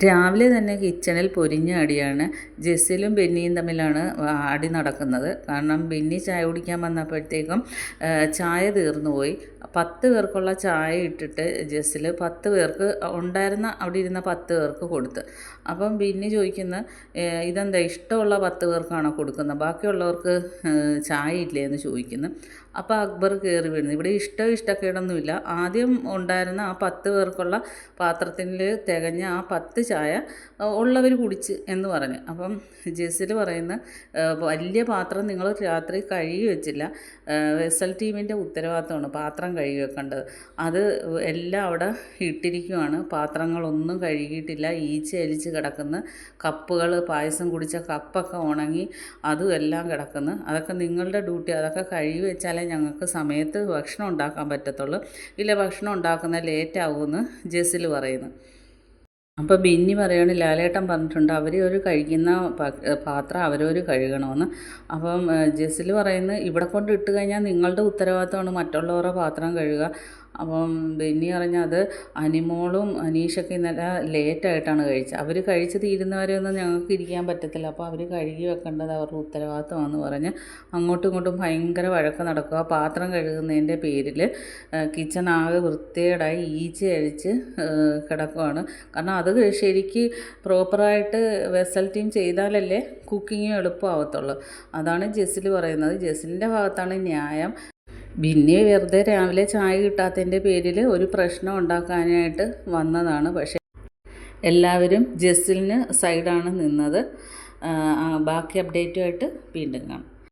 രാവിലെ തന്നെ കിച്ചണിൽ പൊരിഞ്ഞ അടിയാണ്. ജെസ്സിലും ബെന്നിയും തമ്മിലാണ് അടി നടക്കുന്നത്. കാരണം ബെന്നി ചായ കുടിക്കാൻ വന്നപ്പോഴത്തേക്കും ചായ തീർന്നു പോയി. 10 പേർക്കുള്ള ചായ ഇട്ടിട്ട് ജെസ്സിൽ 10 പേർക്ക് ഉണ്ടായിരുന്ന അവിടെ ഇരുന്ന 10 പേർക്ക് കൊടുത്ത്. അപ്പം ബെന്നി ചോദിക്കുന്ന ഇതെന്താ ഇഷ്ടമുള്ള 10 പേർക്കാണോ കൊടുക്കുന്നത്, ബാക്കിയുള്ളവർക്ക് ചായ ഇല്ലേ എന്ന് ചോദിക്കുന്നു. അപ്പോൾ അക്ബർ കയറി വീഴുന്നു. ഇവിടെ ഇഷ്ടക്കേടൊന്നുമില്ല. ആദ്യം ഉണ്ടായിരുന്ന ആ 10 പേർക്കുള്ള പാത്രത്തിൽ തികഞ്ഞ ആ 10 ചായ ഉള്ളവർ കുടിച്ച് എന്ന് പറഞ്ഞ്. അപ്പം ജെസ്സിൽ പറയുന്ന വലിയ പാത്രം നിങ്ങൾ രാത്രി കഴുകി വെച്ചില്ല, വെസൽ ടീമിൻ്റെ ഉത്തരവാദിത്തമാണ് പാത്രം കഴുകി വെക്കേണ്ടത്. അത് എല്ലാം അവിടെ ഇട്ടിരിക്കുവാണ്. പാത്രങ്ങളൊന്നും കഴുകിയിട്ടില്ല, ഈച്ച അലിച്ച് കിടക്കുന്നു. കപ്പുകൾ, പായസം കുടിച്ച കപ്പൊക്കെ ഉണങ്ങി അതും എല്ലാം കിടക്കുന്നു. അതൊക്കെ നിങ്ങളുടെ ഡ്യൂട്ടി, അതൊക്കെ കഴുകി വെച്ചാലേ ഞങ്ങൾക്ക് സമയത്ത് ഭക്ഷണം ഉണ്ടാക്കാൻ പറ്റത്തുള്ളൂ. ഇല്ല ഭക്ഷണം ഉണ്ടാക്കുന്ന ലേറ്റ് ആകുമെന്ന് ജെസ്സിൽ പറയുന്നു. അപ്പോൾ ബിന്നി പറയാണ് ലാലേട്ടൻ പറഞ്ഞിട്ടുണ്ട് അവർ കഴിക്കുന്ന പാത്രം അവരവർ കഴുകണമെന്ന്. അപ്പം ജെസ്സിൽ പറയുന്നത് ഇവിടെ കൊണ്ട് ഇട്ട് കഴിഞ്ഞാൽ നിങ്ങളുടെ ഉത്തരവാദിത്തമാണ് മറ്റുള്ളവരുടെ പാത്രം കഴുകുക. അപ്പം ബെന്നി പറഞ്ഞാൽ അത് അനിമോളും അനീഷൊക്കെ ഇന്നലെ ലേറ്റായിട്ടാണ് കഴിച്ചത്, അവർ കഴിച്ച് തീരുന്നവരെയൊന്നും ഞങ്ങൾക്ക് ഇരിക്കാൻ പറ്റത്തില്ല, അപ്പോൾ അവർ കഴുകി വെക്കേണ്ടത് അവരുടെ ഉത്തരവാദിത്തമാണെന്ന് പറഞ്ഞ് അങ്ങോട്ടും ഇങ്ങോട്ടും ഭയങ്കര വഴക്ക് നടക്കുക. പാത്രം കഴുകുന്നതിൻ്റെ പേരിൽ കിച്ചൺ ആകെ വൃത്തികേടായി ഈച്ച അഴിച്ച് കിടക്കുകയാണ്. കാരണം അത് ശരിക്ക് പ്രോപ്പറായിട്ട് വെസൽ ടീം ചെയ്താലല്ലേ കുക്കിങ് എളുപ്പമാവത്തുള്ളൂ. അതാണ് ജെസ്സിൽ പറയുന്നത്. ജെസ്സിലിൻ്റെ ഭാഗത്താണ് ന്യായം. ബിന്നി വെറുതെ രാവിലെ ചായ കിട്ടാത്തതിൻ്റെ പേരിൽ ഒരു പ്രശ്നം ഉണ്ടാക്കാനായിട്ട് വന്നതാണ്. പക്ഷേ എല്ലാവരും ജെസ്സിലിന് സൈഡാണ് നിന്നത്. ബാക്കി അപ്ഡേറ്റുമായിട്ട് വീണ്ടും കാണാം.